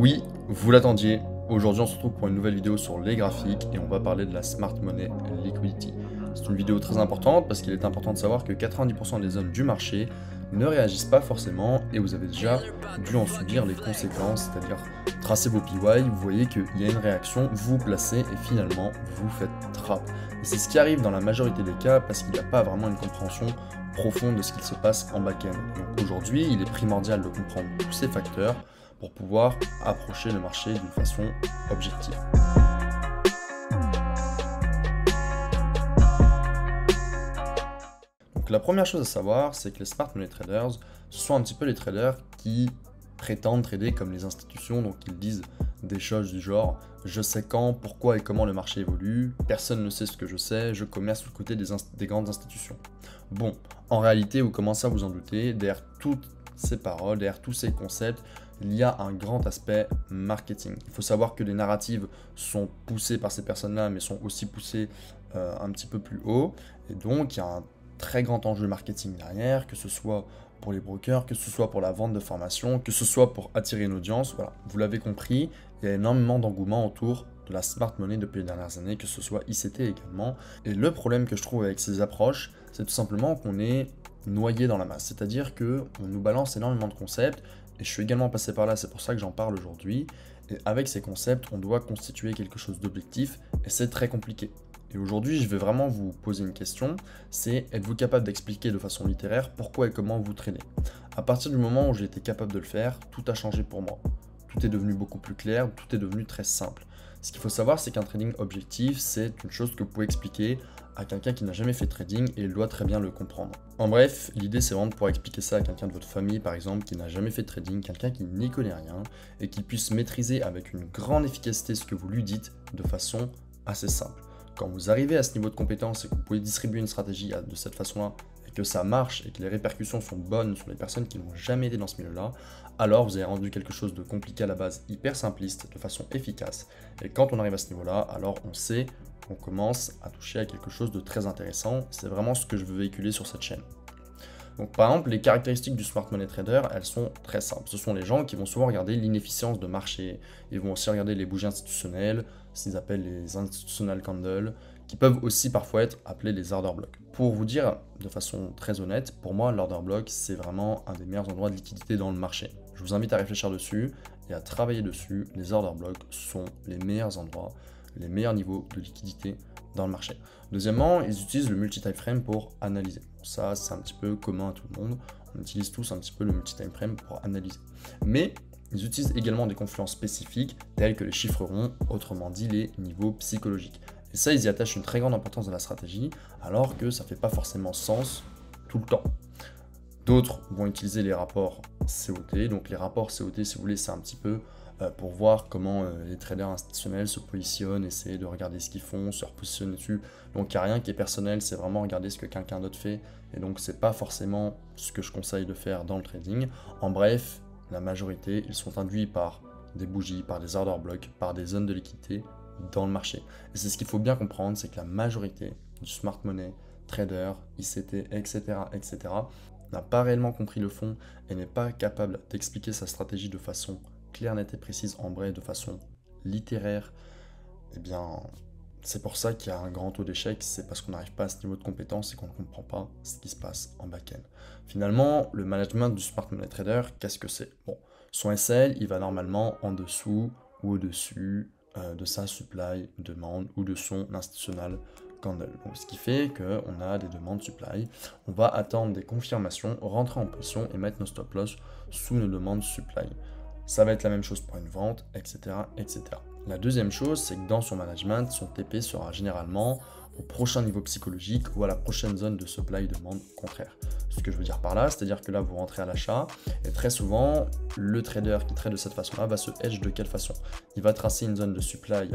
Oui, vous l'attendiez. Aujourd'hui, on se retrouve pour une nouvelle vidéo sur les graphiques et on va parler de la Smart Money Liquidity. C'est une vidéo très importante parce qu'il est important de savoir que 90% des zones du marché ne réagissent pas forcément et vous avez déjà dû en subir les conséquences, c'est-à-dire tracer vos PY, vous voyez qu'il y a une réaction, vous placez et finalement vous faites trap. Et c'est ce qui arrive dans la majorité des cas parce qu'il n'y a pas vraiment une compréhension profonde de ce qu'il se passe en back-end. Donc aujourd'hui, il est primordial de comprendre tous ces facteurs pour pouvoir approcher le marché d'une façon objective. Donc la première chose à savoir, c'est que les smart money traders, ce sont un petit peu les traders qui prétendent trader comme les institutions, donc ils disent des choses du genre « je sais quand, pourquoi et comment le marché évolue, personne ne sait ce que je sais, je commerce sous le côté des grandes institutions ». Bon, en réalité, vous commencez à vous en douter, derrière toutes ces paroles, derrière tous ces concepts, il y a un grand aspect marketing. Il faut savoir que les narratives sont poussées par ces personnes-là, mais sont aussi poussées un petit peu plus haut. Et donc, il y a un très grand enjeu marketing derrière, que ce soit pour les brokers, que ce soit pour la vente de formation, que ce soit pour attirer une audience. Voilà, vous l'avez compris, il y a énormément d'engouement autour de la smart money depuis les dernières années, que ce soit ICT également. Et le problème que je trouve avec ces approches, c'est tout simplement qu'on est noyé dans la masse. C'est-à-dire qu'on nous balance énormément de concepts, et je suis également passé par là, c'est pour ça que j'en parle aujourd'hui. Et avec ces concepts, on doit constituer quelque chose d'objectif, et c'est très compliqué. Et aujourd'hui, je vais vraiment vous poser une question, c'est êtes-vous capable d'expliquer de façon littéraire pourquoi et comment vous tradez? À partir du moment où j'ai été capable de le faire, tout a changé pour moi. Tout est devenu beaucoup plus clair, tout est devenu très simple. Ce qu'il faut savoir, c'est qu'un trading objectif, c'est une chose que vous pouvez expliquer à quelqu'un qui n'a jamais fait de trading et il doit très bien le comprendre. En bref, l'idée c'est vraiment de pouvoir expliquer ça à quelqu'un de votre famille par exemple qui n'a jamais fait de trading, quelqu'un qui n'y connaît rien et qui puisse maîtriser avec une grande efficacité ce que vous lui dites de façon assez simple. Quand vous arrivez à ce niveau de compétence et que vous pouvez distribuer une stratégie de cette façon-là et que ça marche et que les répercussions sont bonnes sur les personnes qui n'ont jamais été dans ce milieu-là, alors vous avez rendu quelque chose de compliqué à la base hyper simpliste de façon efficace. Et quand on arrive à ce niveau-là, alors on sait qu'on commence à toucher à quelque chose de très intéressant. C'est vraiment ce que je veux véhiculer sur cette chaîne. Donc par exemple, les caractéristiques du smart money trader, elles sont très simples. Ce sont les gens qui vont souvent regarder l'inefficience de marché. Ils vont aussi regarder les bougies institutionnelles, ce qu'ils appellent les institutional candles, qui peuvent aussi parfois être appelés les order blocks. Pour vous dire de façon très honnête, pour moi, l'order block, c'est vraiment un des meilleurs endroits de liquidité dans le marché. Je vous invite à réfléchir dessus et à travailler dessus. Les order blocks sont les meilleurs endroits, les meilleurs niveaux de liquidité dans le marché. Deuxièmement, ils utilisent le multi-time frame pour analyser. Ça, c'est un petit peu commun à tout le monde. On utilise tous un petit peu le multi-time frame pour analyser. Mais ils utilisent également des confluences spécifiques telles que les chiffres ronds, autrement dit les niveaux psychologiques. Et ça, ils y attachent une très grande importance dans la stratégie, alors que ça ne fait pas forcément sens tout le temps. D'autres vont utiliser les rapports COT. Donc les rapports COT, si vous voulez, c'est un petit peu pour voir comment les traders institutionnels se positionnent, essayer de regarder ce qu'ils font, se repositionner dessus. Donc il n'y a rien qui est personnel, c'est vraiment regarder ce que quelqu'un d'autre fait. Et donc c'est pas forcément ce que je conseille de faire dans le trading. En bref, la majorité, ils sont induits par des bougies, par des order blocks, par des zones de liquidité dans le marché. Et c'est ce qu'il faut bien comprendre, c'est que la majorité du smart money, trader, ICT, etc., etc., n'a pas réellement compris le fond et n'est pas capable d'expliquer sa stratégie de façon claire, nette et précise, en vrai, de façon littéraire. Eh bien, c'est pour ça qu'il y a un grand taux d'échec, c'est parce qu'on n'arrive pas à ce niveau de compétence et qu'on ne comprend pas ce qui se passe en back-end. Finalement, le management du smart money trader, qu'est-ce que c'est? Bon, son SL, il va normalement en dessous ou au-dessus de sa supply demande ou de son institutional candle. Donc, ce qui fait qu'on a des demandes supply, on va attendre des confirmations, rentrer en position et mettre nos stop loss sous nos demandes supply. Ça va être la même chose pour une vente, etc., etc. La deuxième chose, c'est que dans son management, son TP sera généralement au prochain niveau psychologique ou à la prochaine zone de supply demande contraire. Ce que je veux dire par là, c'est-à-dire que là, vous rentrez à l'achat et très souvent, le trader qui trade de cette façon-là va se hedge de quelle façon? Il va tracer une zone de supply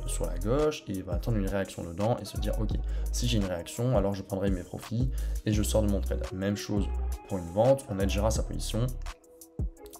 sur la gauche et il va attendre une réaction dedans et se dire, ok, si j'ai une réaction, alors je prendrai mes profits et je sors de mon trade. Même chose pour une vente, on hedgera sa position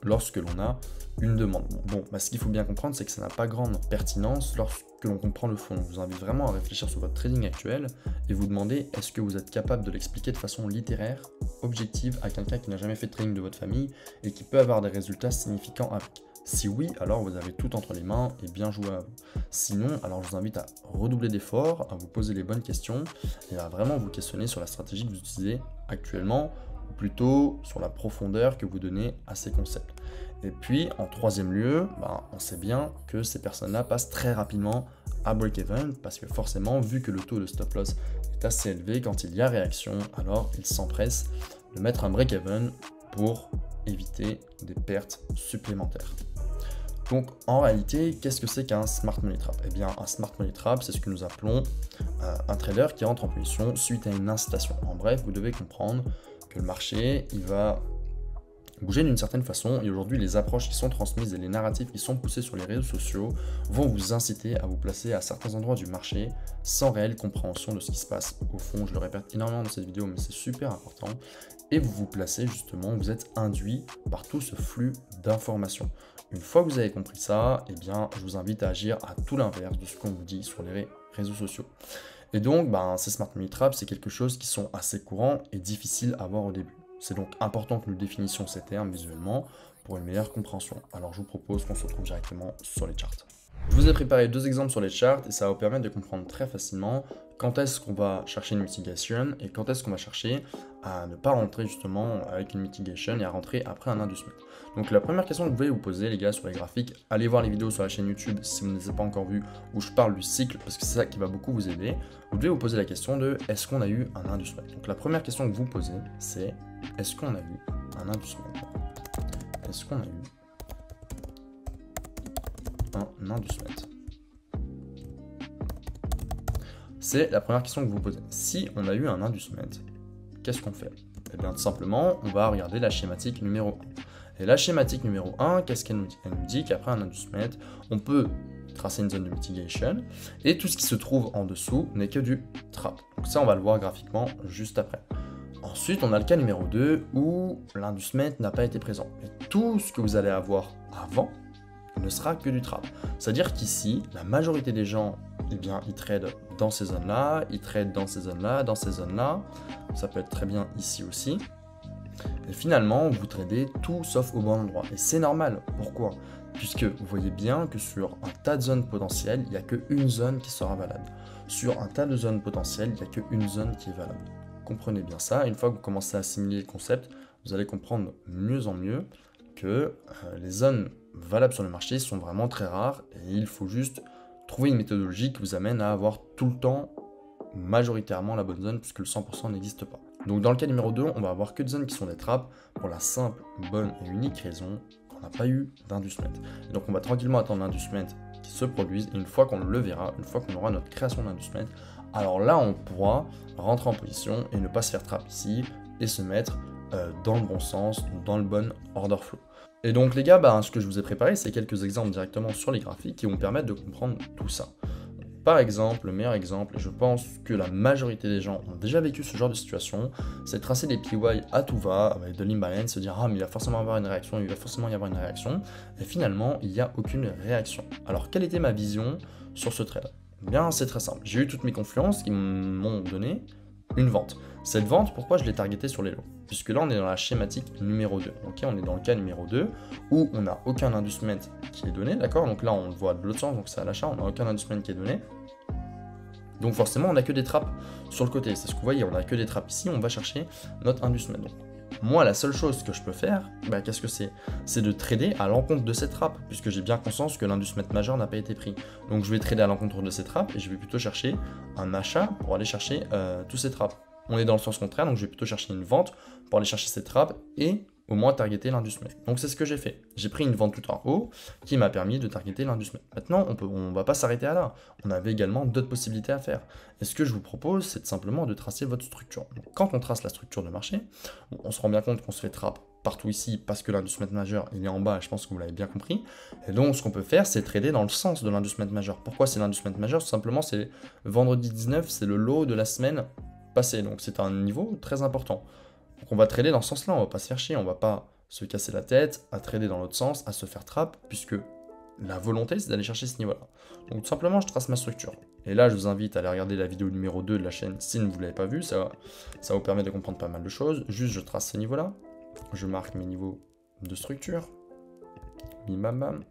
lorsque l'on a une demande. Bon, ce qu'il faut bien comprendre, c'est que ça n'a pas grande pertinence lorsque l'on comprend le fond. Je vous invite vraiment à réfléchir sur votre trading actuel et vous demander est-ce que vous êtes capable de l'expliquer de façon littéraire, objective, à quelqu'un qui n'a jamais fait de trading de votre famille et qui peut avoir des résultats significants avec. Si oui, alors vous avez tout entre les mains et bien joué à vous. Sinon, alors je vous invite à redoubler d'efforts, à vous poser les bonnes questions et à vraiment vous questionner sur la stratégie que vous utilisez actuellement, ou plutôt sur la profondeur que vous donnez à ces concepts. Et puis, en troisième lieu, on sait bien que ces personnes-là passent très rapidement à break-even parce que forcément, vu que le taux de stop loss est assez élevé, quand il y a réaction, alors ils s'empressent de mettre un break-even pour éviter des pertes supplémentaires. Donc en réalité, qu'est-ce que c'est qu'un Smart Money Trap? Eh bien, un Smart Money Trap, c'est ce que nous appelons un trader qui entre en position suite à une incitation. En bref, vous devez comprendre que le marché, il va bouger d'une certaine façon, et aujourd'hui les approches qui sont transmises et les narratifs qui sont poussés sur les réseaux sociaux vont vous inciter à vous placer à certains endroits du marché sans réelle compréhension de ce qui se passe. Au fond, je le répète énormément dans cette vidéo, mais c'est super important, et vous vous placez justement, vous êtes induit par tout ce flux d'informations. Une fois que vous avez compris ça, eh bien, je vous invite à agir à tout l'inverse de ce qu'on vous dit sur les réseaux sociaux. Et donc, ces Smart Money Traps, c'est quelque chose qui sont assez courants et difficiles à voir au début. C'est donc important que nous définissions ces termes visuellement pour une meilleure compréhension. Alors je vous propose qu'on se retrouve directement sur les charts. Je vous ai préparé deux exemples sur les charts et ça va vous permettre de comprendre très facilement quand est-ce qu'on va chercher une mitigation et quand est-ce qu'on va chercher à ne pas rentrer justement avec une mitigation et à rentrer après un inducement. Donc la première question que vous pouvez vous poser les gars sur les graphiques, allez voir les vidéos sur la chaîne YouTube si vous ne les avez pas encore vues où je parle du cycle parce que c'est ça qui va beaucoup vous aider. Vous devez vous poser la question de est-ce qu'on a eu un inducement. Donc la première question que vous posez c'est est-ce qu'on a eu un inducement? Est-ce qu'on a eu un inducement? C'est la première question que vous vous posez. Si on a eu un inducement, qu'est-ce qu'on fait? Eh bien tout simplement, on va regarder la schématique numéro 1. Et la schématique numéro 1, qu'est-ce qu'elle nous dit? Elle nous dit qu'après un inducement, on peut tracer une zone de mitigation et tout ce qui se trouve en dessous n'est que du trap. Donc ça, on va le voir graphiquement juste après. Ensuite, on a le cas numéro 2 où l'inducement n'a pas été présent. Et tout ce que vous allez avoir avant ne sera que du trap. C'est-à-dire qu'ici, la majorité des gens, eh bien, ils tradent dans ces zones-là, ils tradent dans ces zones-là, dans ces zones-là. Ça peut être très bien ici aussi. Et finalement, vous tradez tout sauf au bon endroit. Et c'est normal. Pourquoi? Puisque vous voyez bien que sur un tas de zones potentielles, il n'y a qu'une zone qui sera valable. Sur un tas de zones potentielles, il n'y a qu'une zone qui est valable. Comprenez bien ça. Une fois que vous commencez à assimiler le concept, vous allez comprendre mieux en mieux que les zones valables sur le marché sont vraiment très rares et il faut juste trouver une méthodologie qui vous amène à avoir tout le temps majoritairement la bonne zone puisque le 100% n'existe pas. Donc dans le cas numéro 2, on va avoir que des zones qui sont des traps pour la simple, bonne et unique raison qu'on n'a pas eu d'inducement. Et donc on va tranquillement attendre l'inducement qui se produise et une fois qu'on le verra, une fois qu'on aura notre création d'inducement, alors là on pourra rentrer en position et ne pas se faire trap ici et se mettre dans le bon sens, dans le bon order flow. Et donc les gars, ce que je vous ai préparé, c'est quelques exemples directement sur les graphiques qui vont permettre de comprendre tout ça. Par exemple, le meilleur exemple, et je pense que la majorité des gens ont déjà vécu ce genre de situation, c'est tracer des PY à tout va, avec de l'imbalance, se dire « Ah, mais il va forcément y avoir une réaction, il va forcément y avoir une réaction », et finalement, il n'y a aucune réaction. Alors, quelle était ma vision sur ce trade? Bien, c'est très simple. J'ai eu toutes mes confluences qui m'ont donné une vente. Cette vente, pourquoi je l'ai targetée sur les lots? Puisque là, on est dans la schématique numéro 2. Ok, on est dans le cas numéro 2 où on n'a aucun inducement qui est donné, d'accord? Donc là, on le voit de l'autre sens, donc c'est à l'achat, on n'a aucun inducement qui est donné. Donc forcément, on n'a que des trappes sur le côté. C'est ce que vous voyez, on n'a que des trappes ici, on va chercher notre inducement. Donc, moi, la seule chose que je peux faire, qu'est-ce que c'est? C'est de trader à l'encontre de ces trappes, puisque j'ai bien conscience que l'inducement majeur n'a pas été pris. Donc je vais trader à l'encontre de ces trappes et je vais plutôt chercher un achat pour aller chercher tous ces trappes. On est dans le sens contraire, donc je vais plutôt chercher une vente pour aller chercher ces trappes et au moins targeter l'inducement. Donc c'est ce que j'ai fait. J'ai pris une vente tout en haut qui m'a permis de targeter l'inducement. Maintenant, on ne va pas s'arrêter à là. On avait également d'autres possibilités à faire. Et ce que je vous propose, c'est simplement de tracer votre structure. Donc, quand on trace la structure de marché, on se rend bien compte qu'on se fait trap partout ici parce que l'inducement majeur il est en bas, et je pense que vous l'avez bien compris. Et donc ce qu'on peut faire, c'est trader dans le sens de l'inducement majeur. Pourquoi c'est l'inducement majeur? Tout simplement, c'est vendredi 19, c'est le lot de la semaine passée. Donc c'est un niveau très important. Donc on va trader dans ce sens-là, on va pas se faire chier, on va pas se casser la tête à trader dans l'autre sens, à se faire trap, puisque la volonté c'est d'aller chercher ce niveau-là. Donc tout simplement, je trace ma structure. Et là, je vous invite à aller regarder la vidéo numéro 2 de la chaîne si vous ne l'avez pas vue, ça vous permet de comprendre pas mal de choses. Juste, je trace ces niveaux-là, je marque mes niveaux de structure. Bim bam bam.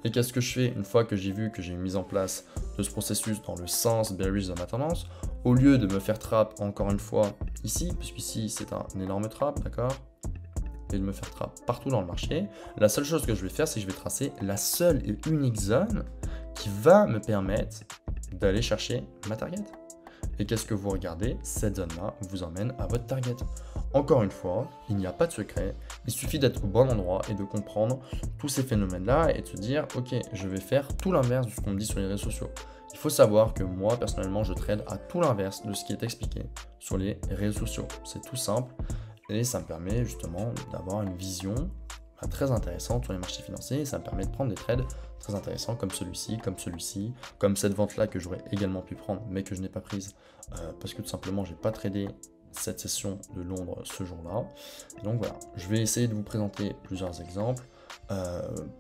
Et qu'est-ce que je fais une fois que j'ai vu que j'ai mis en place de ce processus dans le sens bearish de ma tendance? Au lieu de me faire trap encore une fois ici, puisqu'ici c'est un énorme trap, d'accord? Et de me faire trap partout dans le marché, la seule chose que je vais faire, c'est que je vais tracer la seule et unique zone qui va me permettre d'aller chercher ma target. Et qu'est-ce que vous regardez? Cette zone-là vous emmène à votre target. Encore une fois, il n'y a pas de secret, il suffit d'être au bon endroit et de comprendre tous ces phénomènes-là et de se dire, ok, je vais faire tout l'inverse de ce qu'on me dit sur les réseaux sociaux. Il faut savoir que moi, personnellement, je trade à tout l'inverse de ce qui est expliqué sur les réseaux sociaux. C'est tout simple et ça me permet justement d'avoir une vision très intéressante sur les marchés financiers et ça me permet de prendre des trades très intéressants comme celui-ci, comme cette vente-là que j'aurais également pu prendre mais que je n'ai pas prise parce que tout simplement, j'ai pas tradé cette session de Londres ce jour-là. Donc voilà, je vais essayer de vous présenter plusieurs exemples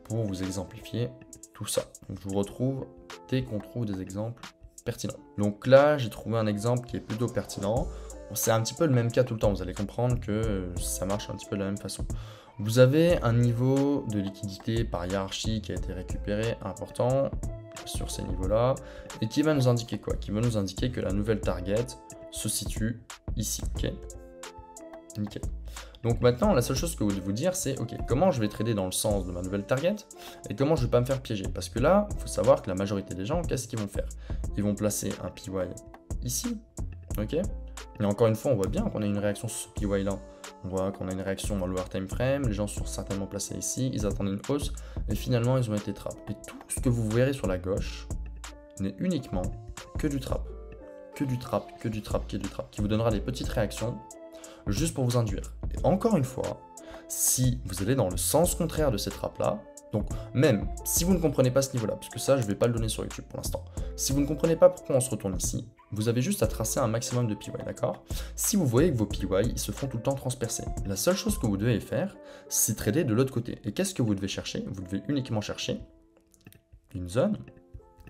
pour vous exemplifier tout ça. Donc je vous retrouve dès qu'on trouve des exemples pertinents. Donc là, j'ai trouvé un exemple qui est plutôt pertinent. C'est un petit peu le même cas tout le temps, vous allez comprendre que ça marche un petit peu de la même façon. Vous avez un niveau de liquidité par hiérarchie qui a été récupéré important sur ces niveaux-là et qui va nous indiquer quoi? Qui va nous indiquer que la nouvelle target se situe ici, ok? Nickel. Donc maintenant, la seule chose que vous devez vous dire, c'est ok, comment je vais trader dans le sens de ma nouvelle target et comment je ne vais pas me faire piéger. Parce que là, il faut savoir que la majorité des gens, qu'est-ce qu'ils vont faire? Ils vont placer un PY ici, ok? Et encore une fois, on voit bien qu'on a une réaction sur ce PY là. On voit qu'on a une réaction dans le lower time frame, les gens sont certainement placés ici, ils attendent une hausse, et finalement ils ont été trap. Et tout ce que vous verrez sur la gauche n'est uniquement que du trap. Que du trap, que du trap, que du trap, qui vous donnera des petites réactions juste pour vous induire. Et encore une fois, si vous allez dans le sens contraire de ces traps-là, donc même si vous ne comprenez pas ce niveau-là, parce que ça, je ne vais pas le donner sur YouTube pour l'instant, si vous ne comprenez pas pourquoi on se retourne ici, vous avez juste à tracer un maximum de PY, d'accord? Si vous voyez que vos PY, ils se font tout le temps transpercer, la seule chose que vous devez faire, c'est trader de l'autre côté. Et qu'est-ce que vous devez chercher? Vous devez uniquement chercher une zone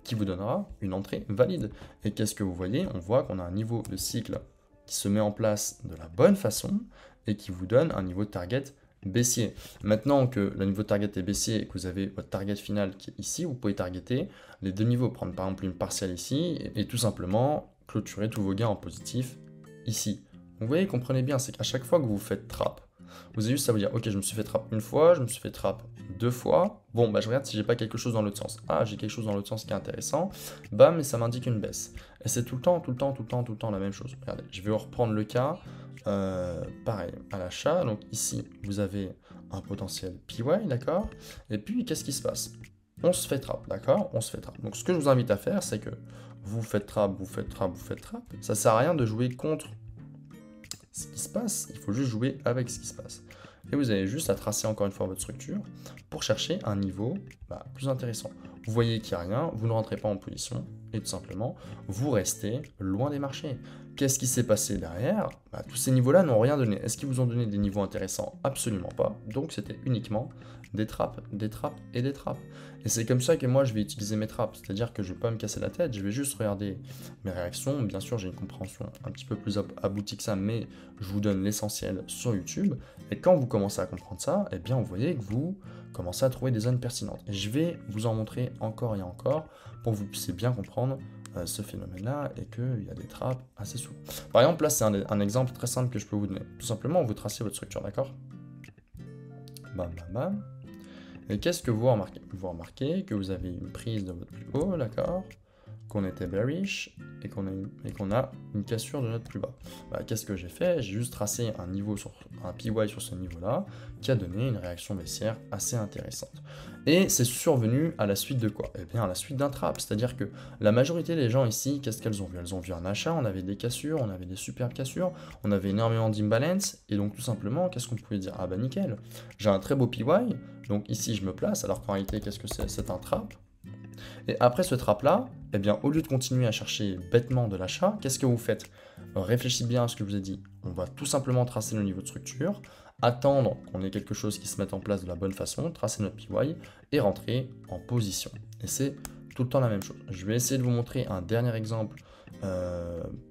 qui vous donnera une entrée valide. Et qu'est-ce que vous voyez? On voit qu'on a un niveau de cycle qui se met en place de la bonne façon et qui vous donne un niveau de target baissier. Maintenant que le niveau de target est baissier et que vous avez votre target final qui est ici, vous pouvez targeter les deux niveaux, prendre par exemple une partielle ici et tout simplement clôturer tous vos gains en positif ici. Donc vous voyez, comprenez bien, c'est qu'à chaque fois que vous faites trap, vous avez juste à vous dire, ok, je me suis fait trap une fois, je me suis fait trap deux fois, bon, bah je regarde si j'ai pas quelque chose dans l'autre sens. Ah, j'ai quelque chose dans l'autre sens qui est intéressant, bam, et ça m'indique une baisse. Et c'est tout le temps la même chose. Regardez, je vais reprendre le cas, pareil, à l'achat, donc ici, vous avez un potentiel PY, d'accord? Et puis, qu'est-ce qui se passe? On se fait trap, d'accord? On se fait trap. Donc, ce que je vous invite à faire, c'est que vous faites trap, vous faites trap, vous faites trap. Ça sert à rien de jouer contre ce qui se passe, il faut juste jouer avec ce qui se passe. Et vous avez juste à tracer encore une fois votre structure pour chercher un niveau plus intéressant. Vous voyez qu'il n'y a rien, vous ne rentrez pas en position et tout simplement, vous restez loin des marchés. Qu'est-ce qui s'est passé derrière? Tous ces niveaux-là n'ont rien donné. Est-ce qu'ils vous ont donné des niveaux intéressants? Absolument pas. Donc c'était uniquement des trappes, des trappes et des trappes. Et c'est comme ça que moi je vais utiliser mes trappes. C'est-à-dire que je ne vais pas me casser la tête, je vais juste regarder mes réactions. Bien sûr, j'ai une compréhension un petit peu plus aboutie que ça, mais je vous donne l'essentiel sur YouTube. Et quand vous commencez à comprendre ça, eh bien vous voyez que vous commencez à trouver des zones pertinentes. Et je vais vous en montrer encore et encore pour que vous puissiez bien comprendre ce phénomène-là et qu'il y a des trappes assez souvent. Par exemple, là, c'est un exemple très simple que je peux vous donner. Tout simplement, vous tracez votre structure, d'accord? Bam, bam, bam. Et qu'est-ce que vous remarquez? Vous remarquez que vous avez une prise de votre plus haut, d'accord? Qu'on était bearish et qu'on a une cassure de notre plus bas. Qu'est-ce que j'ai fait? J'ai juste tracé un PY sur ce niveau-là qui a donné une réaction baissière assez intéressante. Et c'est survenu à la suite de quoi? Eh bien, à la suite d'un trap. C'est-à-dire que la majorité des gens ici, qu'est-ce qu'elles ont vu? Elles ont vu un achat, on avait des cassures, on avait des superbes cassures, on avait énormément d'imbalance. Et donc, tout simplement, qu'est-ce qu'on pouvait dire? Ah bah nickel, j'ai un très beau PY, donc ici je me place, alors qu'en réalité, qu'est-ce que c'est? C'est un trap. Et après ce trap-là, eh bien, au lieu de continuer à chercher bêtement de l'achat, qu'est-ce que vous faites? Réfléchissez bien à ce que je vous ai dit. On va tout simplement tracer le niveau de structure, attendre qu'on ait quelque chose qui se mette en place de la bonne façon, tracer notre PY et rentrer en position. Et c'est tout le temps la même chose. Je vais essayer de vous montrer un dernier exemple.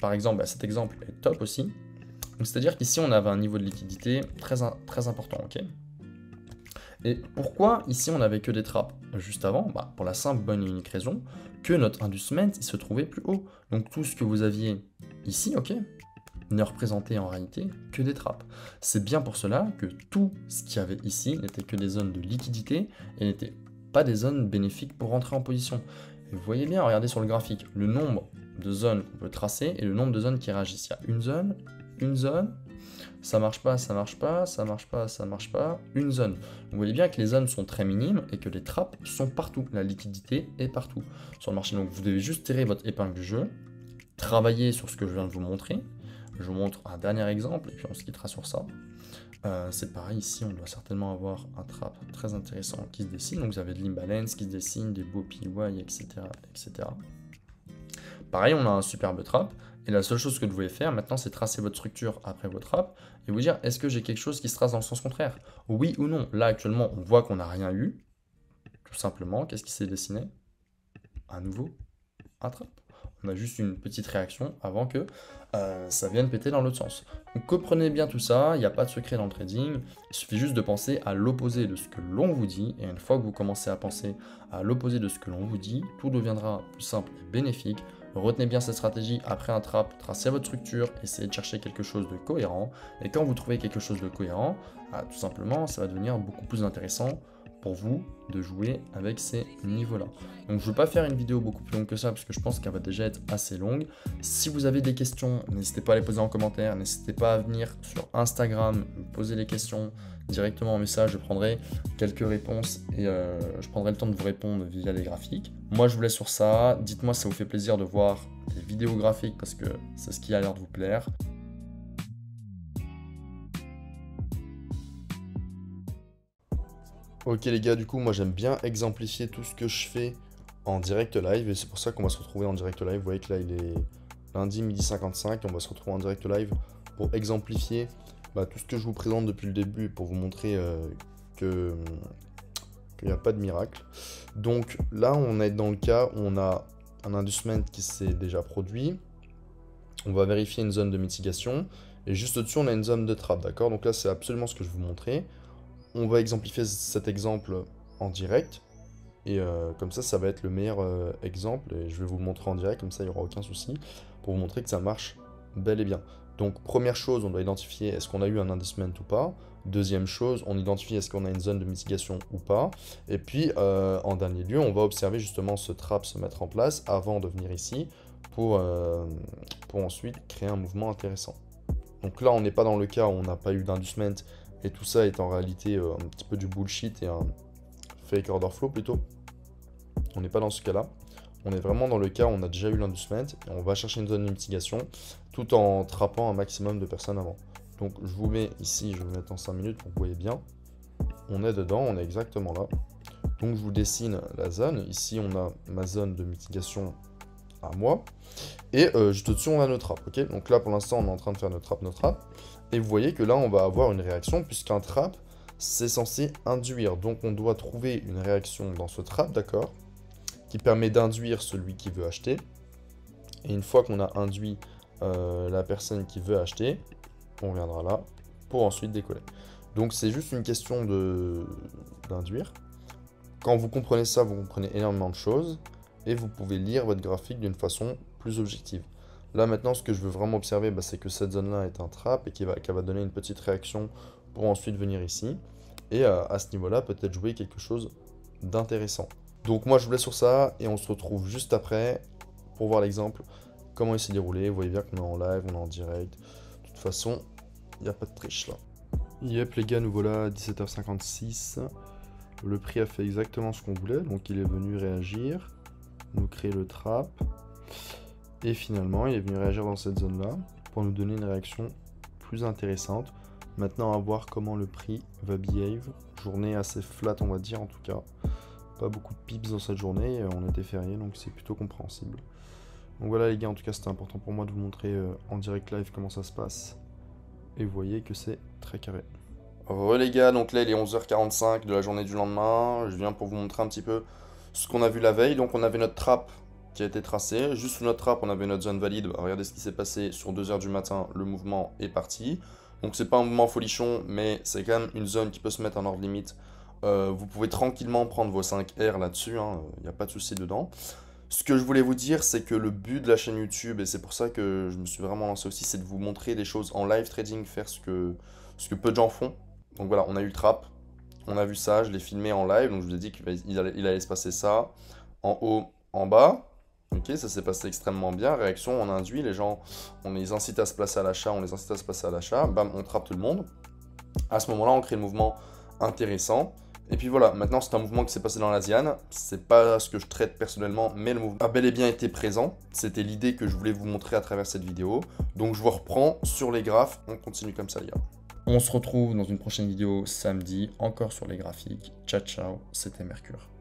Par exemple, cet exemple est top aussi. C'est-à-dire qu'ici, on avait un niveau de liquidité très important, ok? Et pourquoi ici on n'avait que des trappes juste avant? Bah, pour la simple bonne et unique raison que notre inducement il se trouvait plus haut. Donc tout ce que vous aviez ici, ok, ne représentait en réalité que des trappes. C'est bien pour cela que tout ce qu'il y avait ici n'était que des zones de liquidité et n'était pas des zones bénéfiques pour rentrer en position. Et vous voyez bien, regardez sur le graphique, le nombre de zones qu'on peut tracer et le nombre de zones qui réagissent. Il y a une zone, ça marche pas, ça marche pas, ça marche pas, ça marche pas, une zone. Vous voyez bien que les zones sont très minimes et que les trappes sont partout. La liquidité est partout sur le marché. Donc vous devez juste tirer votre épingle du jeu, travailler sur ce que je viens de vous montrer. Je vous montre un dernier exemple et puis on se quittera sur ça. C'est pareil, ici on doit certainement avoir un trap très intéressant qui se dessine. Donc vous avez de l'imbalance qui se dessine, des beaux PY, etc., etc. Pareil, on a un superbe trap. Et la seule chose que vous devez faire maintenant, c'est tracer votre structure après votre trap et vous dire, est-ce que j'ai quelque chose qui se trace dans le sens contraire? Oui ou non? Là, actuellement, on voit qu'on n'a rien eu. Tout simplement, qu'est-ce qui s'est dessiné? À nouveau, un trap. On a juste une petite réaction avant que ça vienne péter dans l'autre sens. Donc comprenez bien tout ça, il n'y a pas de secret dans le trading, il suffit juste de penser à l'opposé de ce que l'on vous dit, et une fois que vous commencez à penser à l'opposé de ce que l'on vous dit, tout deviendra plus simple et bénéfique. Retenez bien cette stratégie, après un trap, tracez votre structure, essayez de chercher quelque chose de cohérent, et quand vous trouvez quelque chose de cohérent, tout simplement, ça va devenir beaucoup plus intéressant pour vous de jouer avec ces niveaux-là. Donc je ne veux pas faire une vidéo beaucoup plus longue que ça parce que je pense qu'elle va déjà être assez longue. Si vous avez des questions, n'hésitez pas à les poser en commentaire, n'hésitez pas à venir sur Instagram, me poser les questions directement en message, je prendrai quelques réponses et je prendrai le temps de vous répondre via les graphiques. Moi je vous laisse sur ça, dites-moi si ça vous fait plaisir de voir des vidéos graphiques parce que c'est ce qui a l'air de vous plaire. Ok les gars, du coup moi j'aime bien exemplifier tout ce que je fais en direct live et c'est pour ça qu'on va se retrouver en direct live. Vous voyez que là il est lundi midi 55 et on va se retrouver en direct live pour exemplifier tout ce que je vous présente depuis le début pour vous montrer qu'il n'y a pas de miracle. Donc là on est dans le cas où on a un inducement qui s'est déjà produit. On va vérifier une zone de mitigation et juste au-dessus on a une zone de trap, d'accord? Donc là c'est absolument ce que je vais vous montrer. On va exemplifier cet exemple en direct. Et comme ça va être le meilleur exemple. Et je vais vous le montrer en direct, comme ça il n'y aura aucun souci. Pour vous montrer que ça marche bel et bien. Donc première chose, on doit identifier est-ce qu'on a eu un inducement ou pas. Deuxième chose, on identifie est-ce qu'on a une zone de mitigation ou pas. Et puis en dernier lieu, on va observer justement ce trap se mettre en place avant de venir ici pour ensuite créer un mouvement intéressant. Donc là, on n'est pas dans le cas où on n'a pas eu d'inducement. Et tout ça est en réalité un petit peu du bullshit et un fake order flow plutôt. On n'est pas dans ce cas-là. On est vraiment dans le cas où on a déjà eu l'inducement et on va chercher une zone de mitigation tout en trappant un maximum de personnes avant. Donc je vous mets ici, je vais vous mettre en 5 minutes pour que vous voyez bien. On est dedans, on est exactement là. Donc je vous dessine la zone. Ici on a ma zone de mitigation à moi. Et juste au-dessus on a notre trap. Okay, donc là pour l'instant on est en train de faire notre trap. Et vous voyez que là, on va avoir une réaction, puisqu'un trap, c'est censé induire. Donc, on doit trouver une réaction dans ce trap, d'accord, qui permet d'induire celui qui veut acheter. Et une fois qu'on a induit la personne qui veut acheter, on viendra là pour ensuite décoller. Donc, c'est juste une question d'induire. Quand vous comprenez ça, vous comprenez énormément de choses. Et vous pouvez lire votre graphique d'une façon plus objective. Là maintenant ce que je veux vraiment observer c'est que cette zone là est un trap et qu'elle va donner une petite réaction pour ensuite venir ici. Et à ce niveau là peut-être jouer quelque chose d'intéressant. Donc moi je vous laisse sur ça et on se retrouve juste après pour voir l'exemple, comment il s'est déroulé. Vous voyez bien qu'on est en live, on est en direct. De toute façon, il n'y a pas de triche là. Yep les gars, nous voilà à 17h56. Le prix a fait exactement ce qu'on voulait, donc il est venu réagir, nous créer le trap. Et finalement, il est venu réagir dans cette zone-là pour nous donner une réaction plus intéressante. Maintenant, à voir comment le prix va behave. Journée assez flat, on va dire en tout cas. Pas beaucoup de pips dans cette journée. On était férié, donc c'est plutôt compréhensible. Donc voilà les gars, en tout cas, c'était important pour moi de vous montrer en direct live comment ça se passe. Et vous voyez que c'est très carré. Les gars, donc là, il est 11h45 de la journée du lendemain. Je viens pour vous montrer un petit peu ce qu'on a vu la veille. Donc on avait notre trap qui a été tracé. Juste sous notre trap, on avait notre zone valide. Regardez ce qui s'est passé sur 2h du matin, le mouvement est parti. Donc c'est pas un mouvement folichon, mais c'est quand même une zone qui peut se mettre en ordre limite Vous pouvez tranquillement prendre vos 5 R là-dessus, il n'y a pas de souci dedans. Ce que je voulais vous dire, c'est que le but de la chaîne YouTube, et c'est pour ça que je me suis vraiment lancé aussi, c'est de vous montrer des choses en live trading, faire ce que peu de gens font. Donc voilà, on a eu le trap, on a vu ça, je l'ai filmé en live, donc je vous ai dit qu'il allait se passer ça, en haut, en bas. Ok, ça s'est passé extrêmement bien. Réaction, on induit les gens, on les incite à se placer à l'achat, bam, on trappe tout le monde. À ce moment-là, on crée le mouvement intéressant. Et puis voilà, maintenant c'est un mouvement qui s'est passé dans l'Asian. C'est pas ce que je traite personnellement, mais le mouvement a bel et bien été présent. C'était l'idée que je voulais vous montrer à travers cette vidéo. Donc je vous reprends sur les graphes. On continue comme ça, les gars. On se retrouve dans une prochaine vidéo samedi, encore sur les graphiques. Ciao, ciao, c'était Mercure.